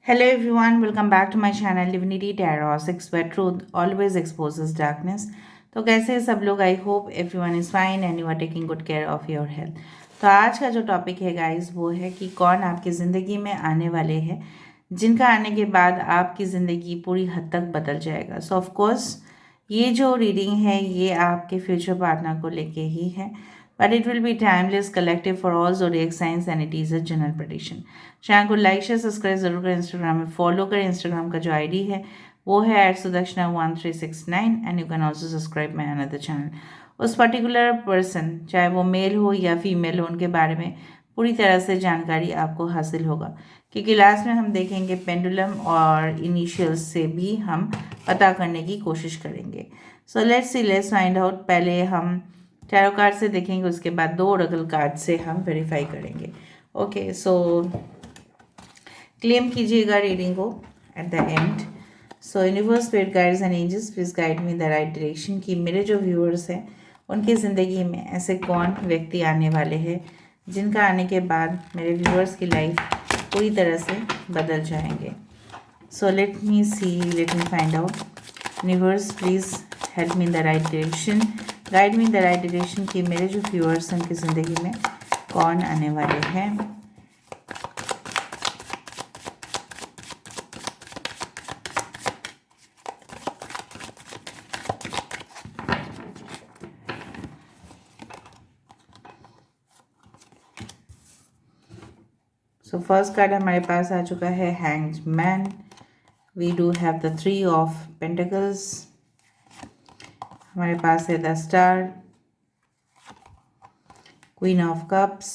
Hello everyone, welcome back to my channel Divinity Tarot 6 where truth always exposes darkness। तो कैसे हैं सब लोग? I hope everyone is fine and you are taking good care of your health. तो आज का जो topic है गाइस वो है कि कौन आपकी ज़िंदगी में आने वाले हैं जिनका आने के बाद आपकी ज़िंदगी पूरी हद तक बदल जाएगा। सो ऑफ कोर्स ये जो रीडिंग है ये आपके फ्यूचर पार्टनर को लेके ही है, but it will be timeless collective for all zodiac science and it is a general prediction. Channel को लाइक शेयर सब्सक्राइब जरूर करें, इंस्टाग्राम में फॉलो करें। इंस्टाग्राम का जो आईडी है वो है @sudakshana1369 and you can also subscribe my another channel. उस पर्टिकुलर पर्सन चाहे वो मेल हो या फीमेल हो उनके बारे में पूरी तरह से जानकारी आपको हासिल होगा, क्योंकि लास्ट में हम देखेंगे पेंडुलम और इनिशियल्स से भी हम पता करने की कोशिश करेंगे। So let's find out. पहले हम टैरो कार्ड से देखेंगे, उसके बाद 2 ओरेकल कार्ड से हम वेरीफाई करेंगे। ओके, सो क्लेम कीजिएगा रीडिंग को at the end. So universe, spirit guides and angels please guide me in the right direction कि मेरे जो व्यूअर्स हैं उनकी ज़िंदगी में ऐसे कौन व्यक्ति आने वाले हैं जिनका आने के बाद मेरे व्यूअर्स की लाइफ पूरी तरह से बदल जाएंगे। So let me find out. Universe please help me in the right direction, guide me in the right direction कि मेरे जो व्यूअर्स हैं उनकी ज़िंदगी में कौन आने वाले हैं। सो फर्स्ट कार्ड हमारे पास आ चुका है hanged man. We do have the 3 of pentacles. हमारे पास है the star, queen of cups,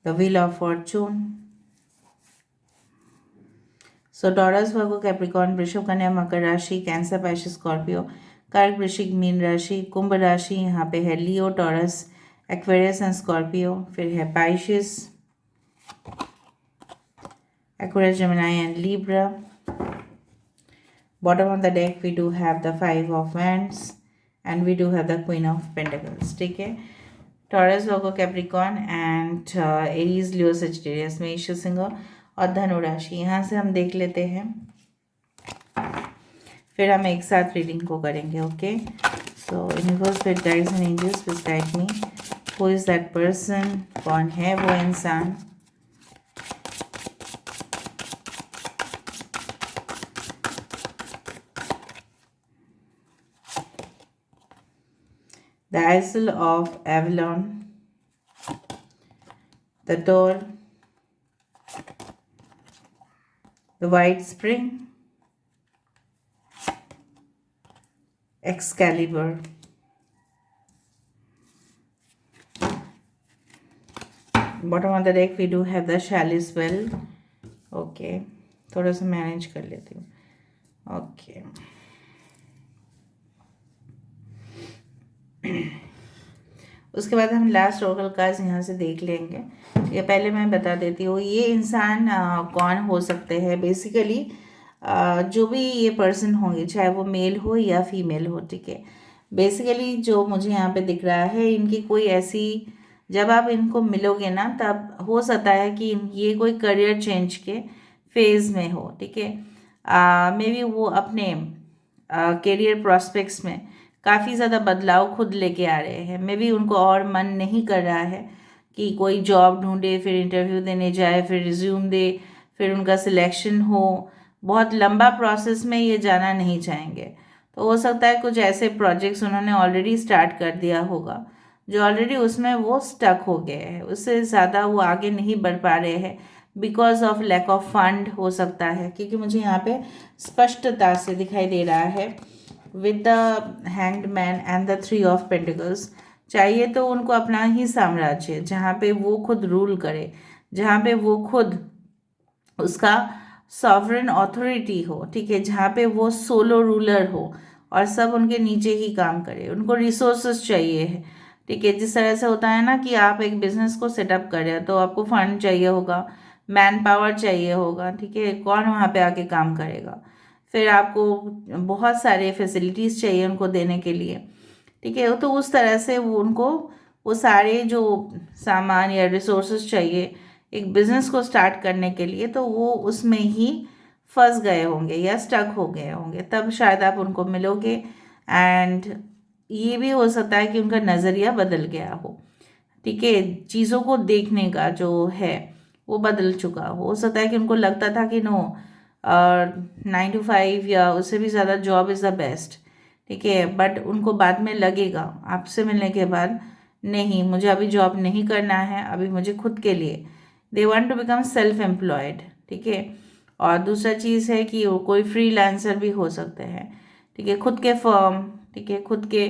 the wheel of fortune. So Taurus, Virgo, Capricorn, वृषभ, कन्या, मकर राशि, कैंसर, पाइसेस, स्कॉर्पियो, कर्क, वृश्चिक, मीन राशि, कुंभ राशि। यहाँ पे है Leo, Taurus, Aquarius and Scorpio. फिर है Pisces, Aquarius, Gemini and Libra. Bottom of the deck we do have the 5 of wands and we do have the queen of pentacles. ठीक है, Taurus, Virgo, Capricorn and Aries, Leo, Sagittarius, मेष, सिंह और धनु राशि। यहाँ से हम देख लेते हैं, फिर हम एक साथ रीडिंग को करेंगे। Okay, so universe, spirit guides and angels please guide me, who is that person? कौन है वो इंसान? The isle of Avalon, the door, the white spring, Excalibur. Bottom of the deck we do have the chalice well. Okay, थोड़ा सा manage कर लेती हूँ। Okay, उसके बाद हम लास्ट ओरेकल कार्ड्स यहाँ से देख लेंगे। ये पहले मैं बता देती हूँ ये इंसान कौन हो सकते हैं। बेसिकली जो भी ये पर्सन होंगे, चाहे वो मेल हो या फीमेल हो, ठीक है। बेसिकली जो मुझे यहाँ पे दिख रहा है, इनकी कोई ऐसी, जब आप इनको मिलोगे ना तब हो सकता है कि ये कोई करियर चेंज के फेज़ में हो, ठीक है। मे बी वो अपने करियर प्रॉस्पेक्ट्स में काफ़ी ज़्यादा बदलाव खुद लेके आ रहे हैं। मे बी उनको और मन नहीं कर रहा है कि कोई जॉब ढूंढे, फिर इंटरव्यू देने जाए, फिर रिज्यूम दे, फिर उनका सिलेक्शन हो। बहुत लंबा प्रोसेस में ये जाना नहीं चाहेंगे। तो हो सकता है कुछ ऐसे प्रोजेक्ट्स उन्होंने ऑलरेडी स्टार्ट कर दिया होगा जो ऑलरेडी उसमें वो स्टक हो गए हैं, उससे ज़्यादा वो आगे नहीं बढ़ पा रहे हैं because of lack of fund हो सकता है, क्योंकि मुझे यहाँ पे स्पष्टता से दिखाई दे रहा है with the hanged man and the 3 of pentacles. चाहिए तो उनको अपना ही साम्राज्य जहाँ पे वो खुद रूल करे, जहाँ पे वो खुद उसका सॉवरेन अथॉरिटी हो, ठीक है, जहाँ पे वो सोलो रूलर हो और सब उनके नीचे ही काम करे। उनको रिसोर्सेस चाहिए है, ठीक है। जिस तरह से होता है ना कि आप एक बिजनेस को सेटअप कर रहे हो तो आपको फंड चाहिए होगा, मैन पावर चाहिए होगा, ठीक है। कौन वहाँ पे आके काम करेगा? फिर आपको बहुत सारे फैसिलिटीज़ चाहिए उनको देने के लिए, ठीक है। तो उस तरह से वो उनको वो सारे जो सामान या रिसोर्सेज चाहिए एक बिजनेस को स्टार्ट करने के लिए, तो वो उसमें ही फंस गए होंगे या स्टक हो गए होंगे, तब शायद आप उनको मिलोगे। एंड ये भी हो सकता है कि उनका नज़रिया बदल गया हो, ठीक है, चीज़ों को देखने का जो है वो बदल चुका हो सकता है कि उनको लगता था कि नो 9 to 5 या उससे भी ज़्यादा जॉब इज़ द बेस्ट, ठीक है, बट उनको बाद में लगेगा आपसे मिलने के बाद, नहीं मुझे अभी जॉब नहीं करना है, अभी मुझे खुद के लिए, they want to become self employed, ठीक है। और दूसरा चीज़ है कि वो कोई फ्रीलांसर भी हो सकते हैं, ठीक है, खुद के फर्म, ठीक है, खुद के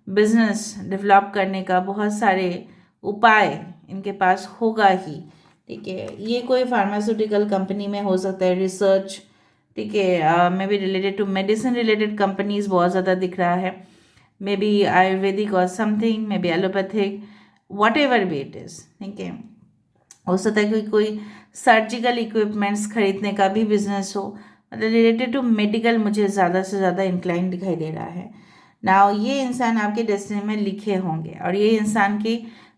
बिजनेस डेवलप करने का बहुत सारे उपाय इनके पास होगा ही, ठीक है। ये कोई फार्मास्यूटिकल कंपनी में हो सकता है, रिसर्च, ठीक है, maybe related to medicine related companies बहुत ज़्यादा दिख रहा है, मे बी आयुर्वेदिक और something, maybe allopathic, whatever be it is, ठीक है। हो सकता है कि कोई सर्जिकल इक्विपमेंट्स खरीदने का भी बिजनेस हो, मतलब रिलेटेड टू मेडिकल मुझे ज़्यादा से ज़्यादा इंक्लाइन दिखाई दे रहा है। नाउ ये इंसान आपके डेस्टिनी में लिखे होंगे, और ये इंसान की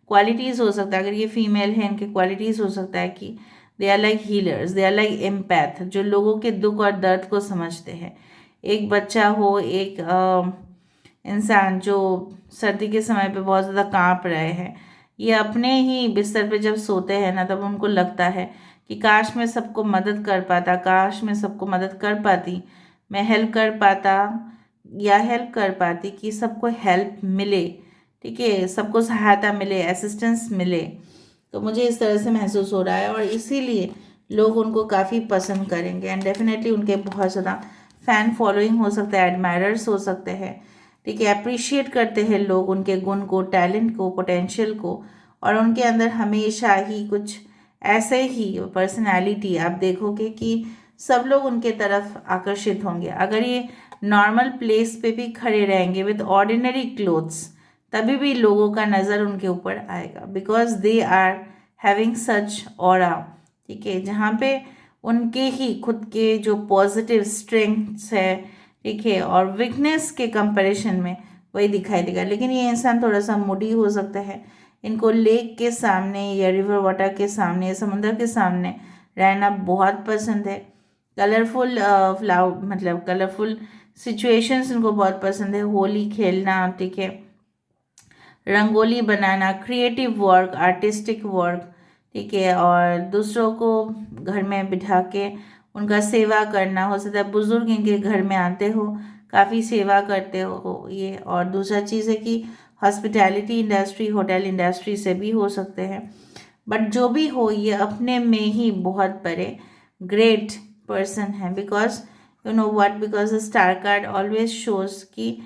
क्वालिटीज़ हो सकता है, अगर ये फीमेल है इनकी क्वालिटीज़ हो सकता है कि they are like healers, they are like empath, जो लोगों के दुख और दर्द को समझते हैं। एक बच्चा हो, एक इंसान जो सर्दी के समय पे बहुत ज़्यादा कांप रहे हैं, ये अपने ही बिस्तर पे जब सोते हैं ना, तब उनको लगता है कि काश मैं सबको मदद कर पाता, काश मैं सबको मदद कर पाती, मैं हेल्प कर पाता या हेल्प कर पाती, कि सबको हेल्प मिले, ठीक है, सबको सहायता मिले, असिस्टेंस मिले। तो मुझे इस तरह से महसूस हो रहा है, और इसीलिए लोग उनको काफ़ी पसंद करेंगे, एंड डेफिनेटली उनके बहुत ज़्यादा फ़ैन फॉलोइंग हो सकता है, एडमायरर्स हो सकते हैं, ठीक है, अप्रिशिएट करते हैं लोग उनके गुण को, टैलेंट को, पोटेंशियल को, और उनके अंदर हमेशा ही कुछ ऐसे ही पर्सनैलिटी आप देखोगे कि सब लोग उनके तरफ आकर्षित होंगे। अगर ये नॉर्मल प्लेस पे भी खड़े रहेंगे विद ऑर्डिनरी क्लोथ्स, तभी भी लोगों का नज़र उनके ऊपर आएगा, because they are having such aura, ठीक है, जहाँ पे उनके ही खुद के जो पॉजिटिव स्ट्रेंथ्स है, ठीक है, और वीकनेस के कंपैरिजन में वही दिखाई देगा। लेकिन ये इंसान थोड़ा सा मूडी हो सकता है, इनको लेक के सामने या रिवर वाटर के सामने या समुद्र के सामने रहना बहुत पसंद है। कलरफुल मतलब कलरफुल सिचुएशंस इनको बहुत पसंद है, होली खेलना, ठीक है, रंगोली बनाना, क्रिएटिव वर्क, आर्टिस्टिक वर्क, ठीक है, और दूसरों को घर में बिठा के उनका सेवा करना, हो सकता है बुजुर्ग इनके घर में आते हो, काफ़ी सेवा करते हो ये। और दूसरा चीज़ है कि हॉस्पिटैलिटी इंडस्ट्री, होटल इंडस्ट्री से भी हो सकते हैं, बट जो भी हो ये अपने में ही बहुत बड़े ग्रेट पर्सन है, because you know what, because star card always shows कि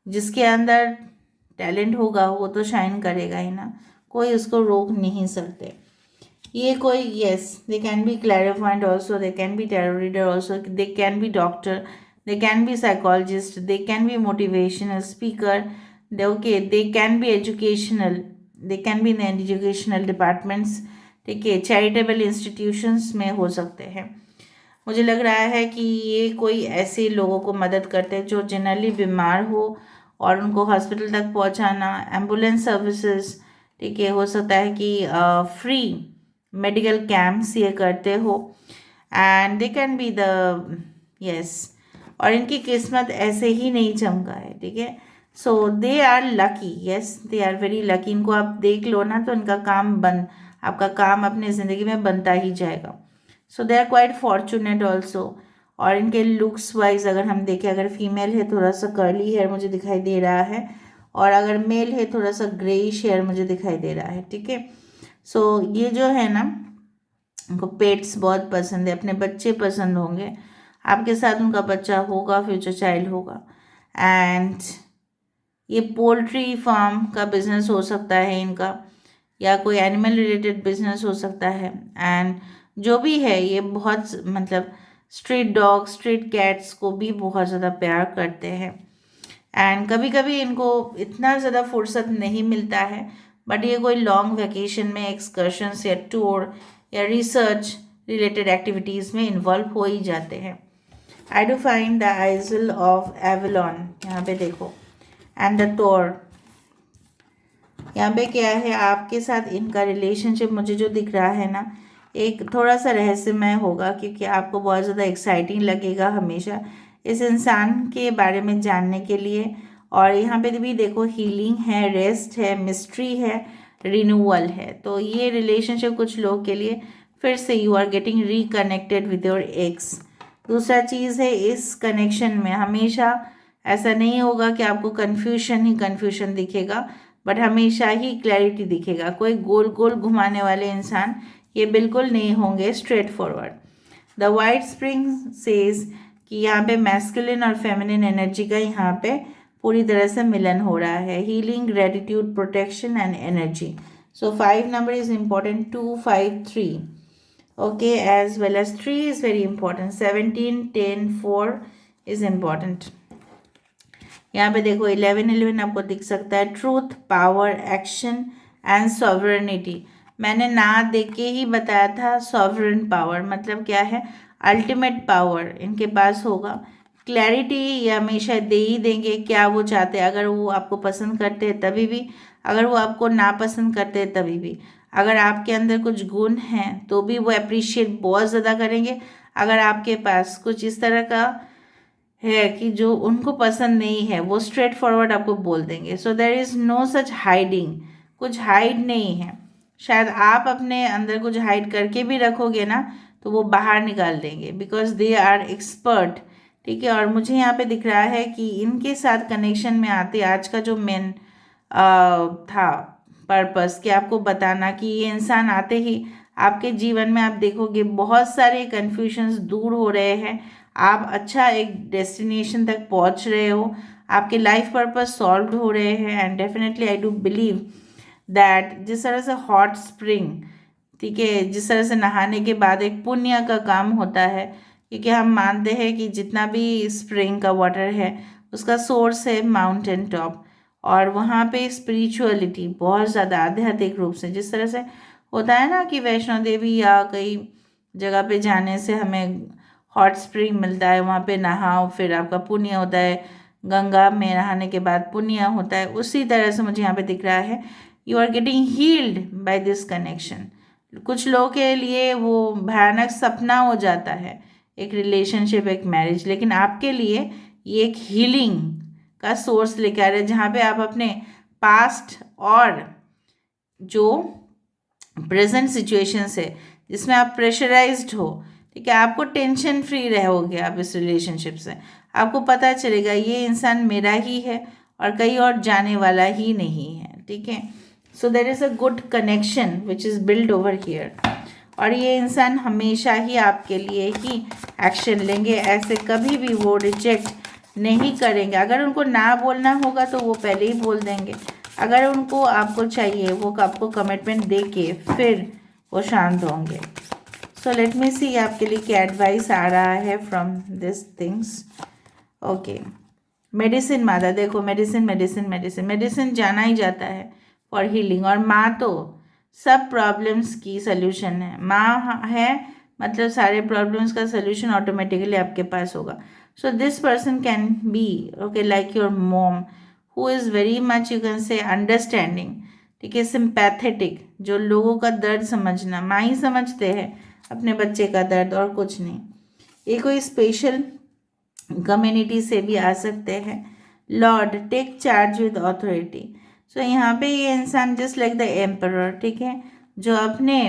जिसके अंदर टैलेंट होगा वो तो शाइन करेगा ही ना, कोई उसको रोक नहीं सकते। ये कोई, yes, they can be clarified also, they can be tarot reader also, they can be doctor, they can be psychologist, they can be motivational speaker, they okay, they can be educational, they can be in educational departments, ठीक है, charitable institutions में हो सकते हैं। मुझे लग रहा है कि ये कोई ऐसे लोगों को मदद करते हैं जो जनरली बीमार हो, और उनको हॉस्पिटल तक पहुंचाना, एम्बुलेंस सर्विसेज, ठीक है, हो सकता है कि फ्री मेडिकल कैंप्स ये करते हो, and they can be the, yes, और इनकी किस्मत ऐसे ही नहीं चमका है, ठीक है, so they are lucky, yes, they are very lucky. इनको आप देख लो ना तो इनका काम बन, आपका काम अपनी ज़िंदगी में बनता ही जाएगा। So they are quite fortunate also. और इनके लुक्स वाइज अगर हम देखें, अगर फीमेल है थोड़ा सा कर्ली हेयर मुझे दिखाई दे रहा है, और अगर मेल है थोड़ा सा ग्रेइश हेयर मुझे दिखाई दे रहा है, ठीक है। सो ये जो है ना, उनको पेट्स बहुत पसंद है, अपने बच्चे पसंद होंगे, आपके साथ उनका बच्चा होगा, फ्यूचर चाइल्ड होगा। एंड ये पोल्ट्री फार्म का बिजनेस हो सकता है इनका, या कोई एनिमल रिलेटेड बिजनेस हो सकता है। एंड जो भी है ये बहुत, मतलब स्ट्रीट डॉग, स्ट्रीट कैट्स को भी बहुत ज़्यादा प्यार करते हैं। एंड कभी कभी इनको इतना ज़्यादा फुर्सत नहीं मिलता है, बट ये कोई लॉन्ग वेकेशन में एक्सकर्शंस या टूर या रिसर्च रिलेटेड एक्टिविटीज़ में इन्वॉल्व हो ही जाते हैं। I do find the Aizawl of Avalon, यहाँ पे देखो, एंड द टोर, यहाँ पे क्या है आपके साथ इनका रिलेशनशिप मुझे जो दिख रहा है ना, एक थोड़ा सा रहस्यमय होगा, क्योंकि आपको बहुत ज़्यादा एक्साइटिंग लगेगा हमेशा इस इंसान के बारे में जानने के लिए। और यहाँ पे भी देखो हीलिंग है, रेस्ट है, मिस्ट्री है, रिन्यूअल है। तो ये रिलेशनशिप कुछ लोग के लिए फिर से you are getting reconnected with your ex. दूसरा चीज़ है, इस कनेक्शन में हमेशा ऐसा नहीं होगा कि आपको कन्फ्यूशन ही कन्फ्यूशन दिखेगा, बट हमेशा ही क्लैरिटी दिखेगा। कोई गोल गोल घुमाने वाले इंसान ये बिल्कुल नहीं होंगे, straight forward. The white spring says कि यहाँ पे मैस्कुलिन और फेमिनिन एनर्जी का यहाँ पे पूरी तरह से मिलन हो रहा है। Healing, gratitude, protection and energy. So 5 number is important, 2, 5, 3, okay, as well as 3 is very important, 17, 10, 4 is important। यहाँ पे देखो 11 आपको दिख सकता है, truth, power, action and sovereignty. मैंने ना देख के ही बताया था, सॉवरेन पावर मतलब क्या है, अल्टीमेट पावर इनके पास होगा। क्लैरिटी ये हमेशा दे ही देंगे क्या वो चाहते हैं, अगर वो आपको पसंद करते हैं तभी भी, अगर वो आपको नापसंद करते हैं तभी भी। अगर आपके अंदर कुछ गुण हैं तो भी वो अप्रिशिएट बहुत ज़्यादा करेंगे। अगर आपके पास कुछ इस तरह का है कि जो उनको पसंद नहीं है, वो स्ट्रेट फॉरवर्ड आपको बोल देंगे। So there is no such hiding, कुछ हाइड नहीं है। शायद आप अपने अंदर कुछ हाइड करके भी रखोगे ना, तो वो बाहर निकाल देंगे, बिकॉज दे आर एक्सपर्ट। ठीक है, और मुझे यहाँ पे दिख रहा है कि इनके साथ कनेक्शन में आते आज का जो मेन था पर्पस, कि आपको बताना कि ये इंसान आते ही आपके जीवन में आप देखोगे बहुत सारे कन्फ्यूजन्स दूर हो रहे हैं, आप अच्छा एक डेस्टिनेशन तक पहुंच रहे हो, आपके लाइफ पर्पस सॉल्व हो रहे हैं। And definitely I do believe that जिस तरह से हॉट स्प्रिंग, ठीक है, जिस तरह से नहाने के बाद एक पुण्य का काम होता है, क्योंकि हम मानते हैं कि जितना भी स्प्रिंग का वाटर है उसका सोर्स है माउंटेन टॉप, और वहाँ पे स्पिरिचुअलिटी बहुत ज़्यादा आध्यात्मिक रूप से, जिस तरह से होता है ना कि वैष्णो देवी या कई जगह पे जाने से हमें हॉट स्प्रिंग मिलता है, वहाँ पे नहाओ फिर आपका पुण्य होता है, गंगा में नहाने के बाद पुण्य होता है। उसी तरह से मुझे यहाँ पे दिख रहा है you are getting healed by this connection. कुछ लोगों के लिए वो भयानक सपना हो जाता है एक रिलेशनशिप, एक मैरिज, लेकिन आपके लिए ये एक हीलिंग का सोर्स लेके आ रहे हैं, जहाँ पे आप अपने पास्ट और जो प्रेजेंट सिचुएशंस है जिसमें आप प्रेशराइज्ड हो, ठीक है, आपको टेंशन फ्री रहोगे आप इस रिलेशनशिप से। आपको पता चलेगा ये इंसान मेरा ही है और कहीं और जाने वाला ही नहीं है। ठीक है, so there is a good connection which is build over here, और ये इंसान हमेशा ही आपके लिए ही एक्शन लेंगे, ऐसे कभी भी वो रिजेक्ट नहीं करेंगे। अगर उनको ना बोलना होगा तो वो पहले ही बोल देंगे, अगर उनको आपको चाहिए वो आपको कमिटमेंट दे के फिर वो शांत होंगे। सो लेट मी सी आपके लिए क्या एडवाइस आ रहा है from this things. Okay, medicine माता, देखो मेडिसिन मेडिसिन मेडिसिन मेडिसिन जाना ही जाता है फॉर हीलिंग, और माँ तो सब प्रॉब्लम्स की सल्यूशन है। माँ है मतलब सारे प्रॉब्लम्स का सल्यूशन ऑटोमेटिकली आपके पास होगा। So this person can be okay like your mom, who is very much you can say understanding, ठीक है, सिंपैथेटिक, जो लोगों का दर्द समझना, माँ ही समझते हैं अपने बच्चे का दर्द और कुछ नहीं। ये कोई स्पेशल कम्युनिटी से भी आ सकते हैं। Lord, take charge with authority. So यहाँ पे ये इंसान जस्ट लाइक द एम्परर, ठीक है, जो अपने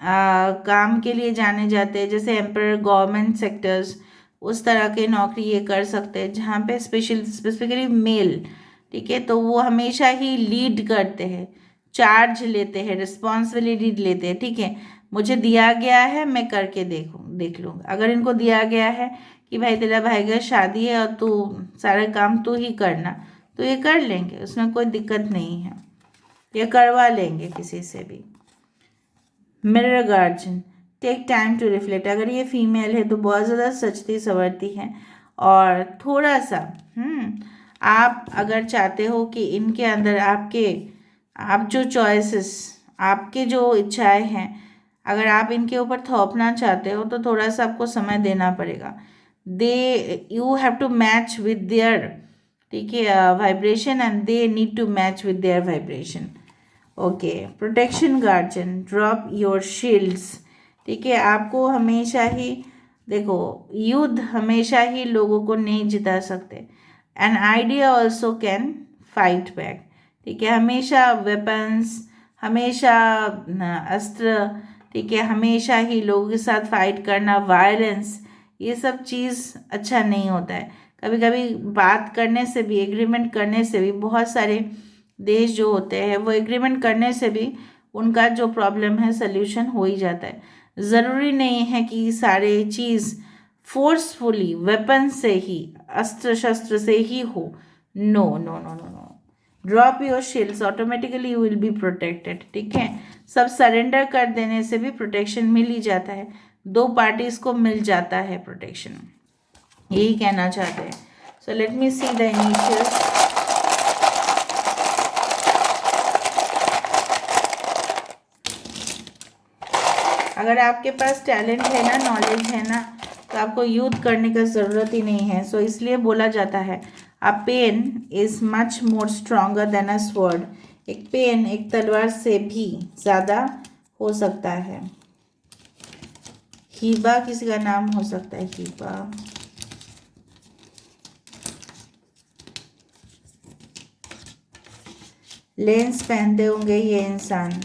काम के लिए जाने जाते हैं, जैसे एम्परर, गवर्नमेंट सेक्टर्स, उस तरह के नौकरी ये कर सकते हैं जहाँ पे स्पेसिफिकली मेल, ठीक है, तो वो हमेशा ही लीड करते हैं, चार्ज लेते हैं, रिस्पॉन्सिबिलिटी लेते हैं। ठीक है, मुझे दिया गया है मैं करके देख लूँगा। अगर इनको दिया गया है कि भाई तेरा भाई का शादी है और तू सारा काम तू ही करना, तो ये कर लेंगे, उसमें कोई दिक्कत नहीं है, ये करवा लेंगे किसी से भी। Mirror guardian, take time to reflect. अगर ये फीमेल है तो बहुत ज़्यादा सचती सवरती है, और थोड़ा सा आप अगर चाहते हो कि इनके अंदर आप जो चॉइसेस, आपके जो इच्छाएं हैं, अगर आप इनके ऊपर थोपना चाहते हो तो थोड़ा सा आपको समय देना पड़ेगा। You have to match with their, ठीक है, vibration, and they need to match with their vibration. Okay, protection guardian, drop your shields, ठीक है। आपको हमेशा ही देखो, युद्ध हमेशा ही लोगों को नहीं जिता सकते। An idea also can fight back. ठीक है, हमेशा वेपन्स, हमेशा अस्त्र, ठीक है, हमेशा ही लोगों के साथ फाइट करना, वायलेंस, ये सब चीज़ अच्छा नहीं होता है। कभी कभी बात करने से भी, एग्रीमेंट करने से भी, बहुत सारे देश जो होते हैं वो एग्रीमेंट करने से भी उनका जो प्रॉब्लम है सल्यूशन हो ही जाता है। ज़रूरी नहीं है कि सारे चीज़ फोर्सफुली वेपन से ही, अस्त्र शस्त्र से ही हो। No no no no no, drop your shields, automatically you will be protected. ठीक है, सब सरेंडर कर देने से भी प्रोटेक्शन मिल ही जाता है, दो पार्टीज को मिल जाता है प्रोटेक्शन, यही कहना चाहते हैं। So let me see the initials. अगर आपके पास टैलेंट है ना, नॉलेज है ना, तो आपको युद्ध करने का ज़रूरत ही नहीं है। सो इसलिए बोला जाता है a pen is much more stronger than a sword. एक पेन एक तलवार से भी ज़्यादा हो सकता है। हीबा किसी का नाम हो सकता है, हीबा। लेंस पहनते होंगे ये इंसान,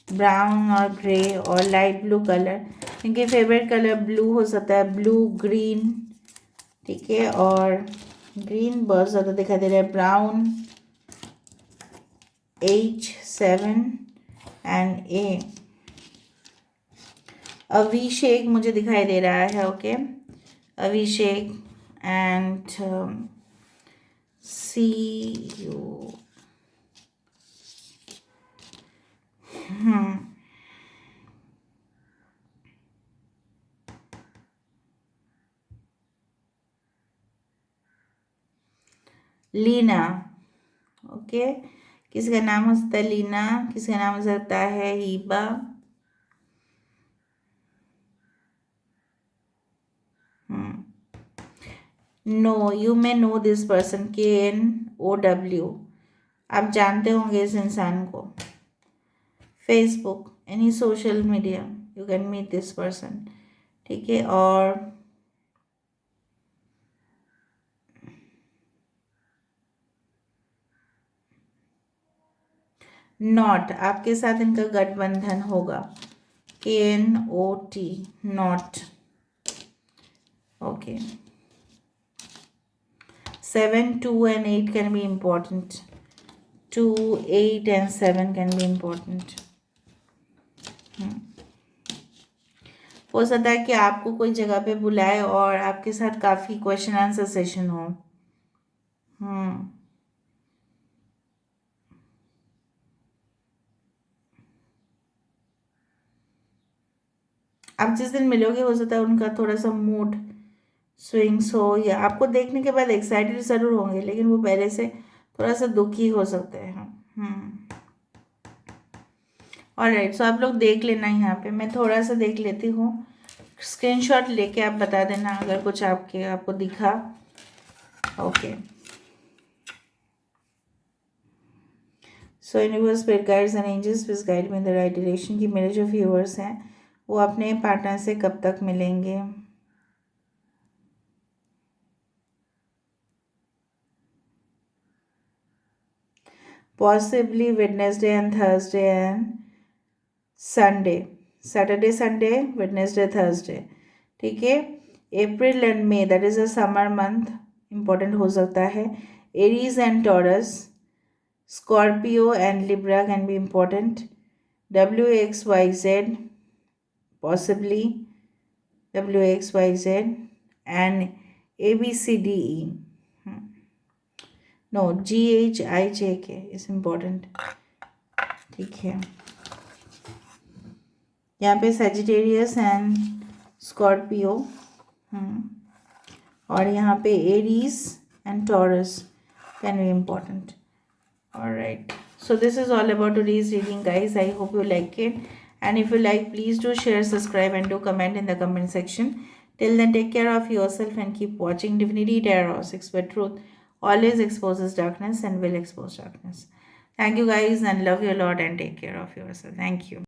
ब्राउन और ग्रे और लाइट ब्लू कलर। इनके फेवरेट कलर ब्लू हो सकता है, ब्लू, ग्रीन, ठीक है, और ग्रीन बहुत ज़्यादा दिखाई दे रहा है, ब्राउन, H7 एंड A। अभिषेक मुझे दिखाई दे रहा है, okay, Abhishek and CU। Leena, okay, किसी का नाम हो सकता है लीना, किसी का नाम हो सकता है Heba. No, you may know this person, KNOW। आप जानते होंगे इस इंसान को। Facebook, any social media, you can meet this person. ठीक है, और नॉट, आपके साथ इनका गठबंधन होगा, KNOT, not, okay. 7, 2 and 8 can be important. 2, 8 and 7 can be important. हो सकता है कि आपको कोई जगह पे बुलाए और आपके साथ काफ़ी क्वेश्चन आंसर सेशन हो। आप जिस दिन मिलोगे हो सकता है उनका थोड़ा सा मूड स्विंग्स हो, या आपको देखने के बाद एक्साइटेड ज़रूर होंगे, लेकिन वो पहले से थोड़ा सा दुखी हो सकते हैं। ऑलराइट, सो आप लोग देख लेना, यहाँ पे मैं थोड़ा सा देख लेती हूँ, स्क्रीनशॉट लेके आप बता देना अगर कुछ आपको दिखा। Okay, so universe, spirit guides and angels please guide me in the right direction, कि मेरे जो व्यूअर्स हैं वो अपने पार्टनर से कब तक मिलेंगे। Possibly Wednesday and Thursday and Sunday, Saturday Sunday, Wednesday Thursday. ठीक है, April and May, that is a summer month, important हो सकता है। Aries and Taurus, Scorpio and Libra can be important. WXYZ, possibly WXYZ and ABCDE. No, GHIJK is important. ठीक है, यहाँ पे Sagittarius and Scorpio, और यहाँ पे Aries and taurus can be important. Alright, so this is all about today's reading, guys. I hope you like it, and if you like, please do share, subscribe and do comment in the comment section. Till then, take care of yourself and keep watching Divinity Tarot 6, where truth always exposes darkness and will expose darkness. Thank you, guys, and love you a lot, and take care of yourself. Thank you.